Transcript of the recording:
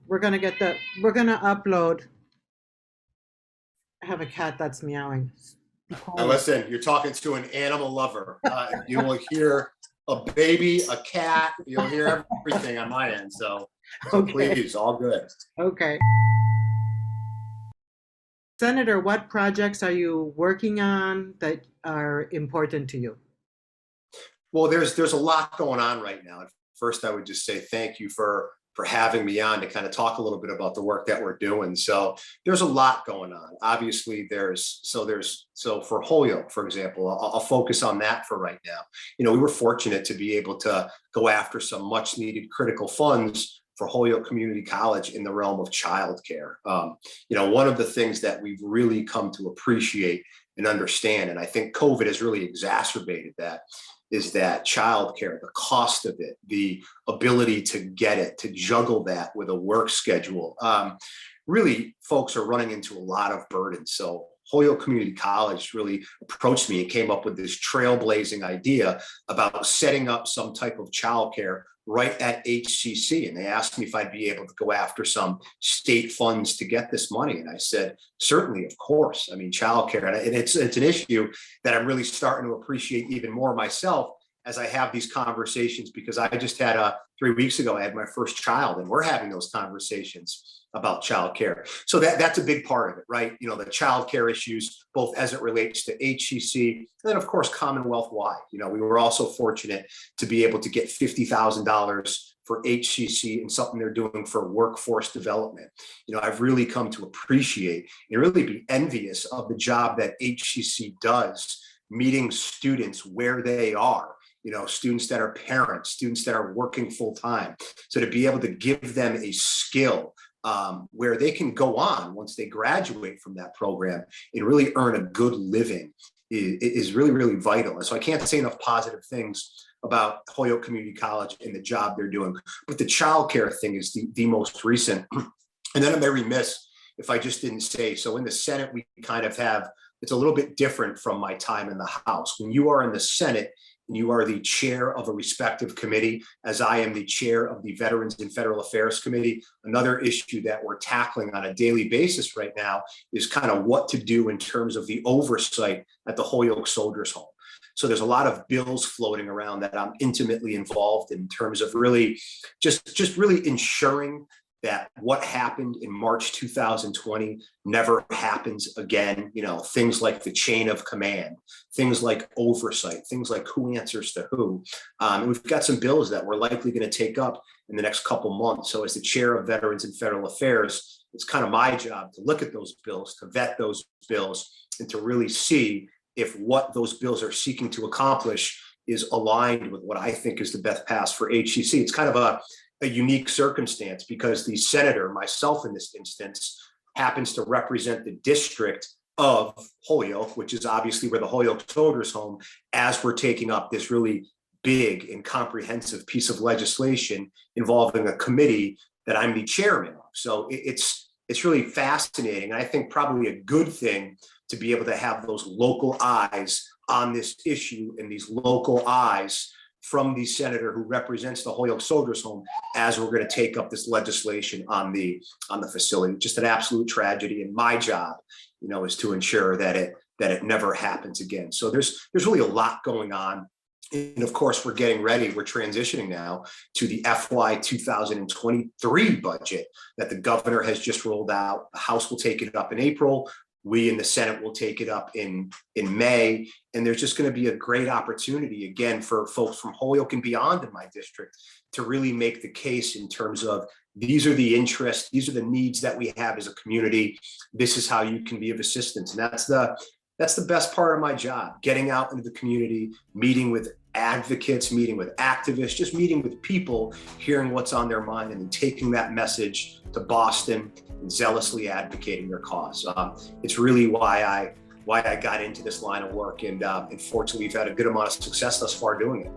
we're gonna upload. I have a cat that's meowing. Be Now quiet. listen, you're talking to an animal lover. You will hear a baby, a cat, you'll hear everything on my end. So Okay. please, all good. Okay. Senator, what projects are you working on that are important to you? Well, there's a lot going on right now. First, I would just say thank you for having me on to kind of talk a little bit about the work that we're doing. So there's a lot going on. Obviously, so for Holyoke, for example, I'll focus on that for right now. You know, we were fortunate to be able to go after some much needed critical funds for Holyoke Community College in the realm of childcare. You know, one of the things that we've really come to appreciate and understand, and I think COVID has really exacerbated that, is that childcare, the cost of it, the ability to get it, to juggle that with a work schedule. Really, folks are running into a lot of burdens. So Holyoke Community College really approached me and came up with this trailblazing idea about setting up some type of childcare right at HCC. And they asked me if I'd be able to go after some state funds to get this money. And I said, certainly, of course. I mean, childcare, and it's an issue that I'm really starting to appreciate even more myself as I have these conversations, because I just had 3 weeks ago, I had my first child, and we're having those conversations about childcare. So that's a big part of it, right? You know, the childcare issues, both as it relates to HCC, and then of course, Commonwealth wide. You know, we were also fortunate to be able to get $50,000 for HCC and something they're doing for workforce development. You know, I've really come to appreciate and really be envious of the job that HCC does, meeting students where they are. You know, students that are parents, students that are working full time. So to be able to give them a skill where they can go on once they graduate from that program and really earn a good living is really, really vital. And so I can't say enough positive things about Holyoke Community College and the job they're doing. But the childcare thing is the most recent. And then I'm very remiss if I just didn't say, so in the Senate, we kind of have, it's a little bit different from my time in the House. When you are in the Senate, and you are the chair of a respective committee, as I am the chair of the Veterans and Federal Affairs Committee. Another issue that we're tackling on a daily basis right now is kind of what to do in terms of the oversight at the Holyoke Soldiers Home. So there's a lot of bills floating around that I'm intimately involved in terms of really just really ensuring that what happened in March 2020 never happens again. You know, things like the chain of command, things like oversight, things like who answers to who. And we've got some bills that we're likely going to take up in the next couple months. So as the chair of Veterans and Federal Affairs, it's kind of my job to look at those bills, to vet those bills, and to really see if what those bills are seeking to accomplish is aligned with what I think is the best path for HCC. It's kind of a unique circumstance because the senator, myself in this instance, happens to represent the district of Holyoke, which is obviously where the Holyoke Soldiers Home, as we're taking up this really big and comprehensive piece of legislation involving a committee that I'm the chairman of. So it's really fascinating. And I think probably a good thing to be able to have those local eyes on this issue and these local eyes from the senator who represents the Holyoke Soldiers Home as we're going to take up this legislation on the facility. Just an absolute tragedy. And my job, you know, is to ensure that it never happens again. So there's really a lot going on. And of course, we're getting ready. We're transitioning now to the FY 2023 budget that the governor has just rolled out. The House will take it up in April. We in the Senate will take it up in May. And there's just going to be a great opportunity, again, for folks from Holyoke and beyond in my district to really make the case in terms of these are the interests, these are the needs that we have as a community. This is how you can be of assistance. And that's the best part of my job, getting out into the community, meeting with advocates, meeting with activists, just meeting with people, hearing what's on their mind, and then taking that message to Boston and zealously advocating their cause. It's really why I got into this line of work, and fortunately, we've had a good amount of success thus far doing it.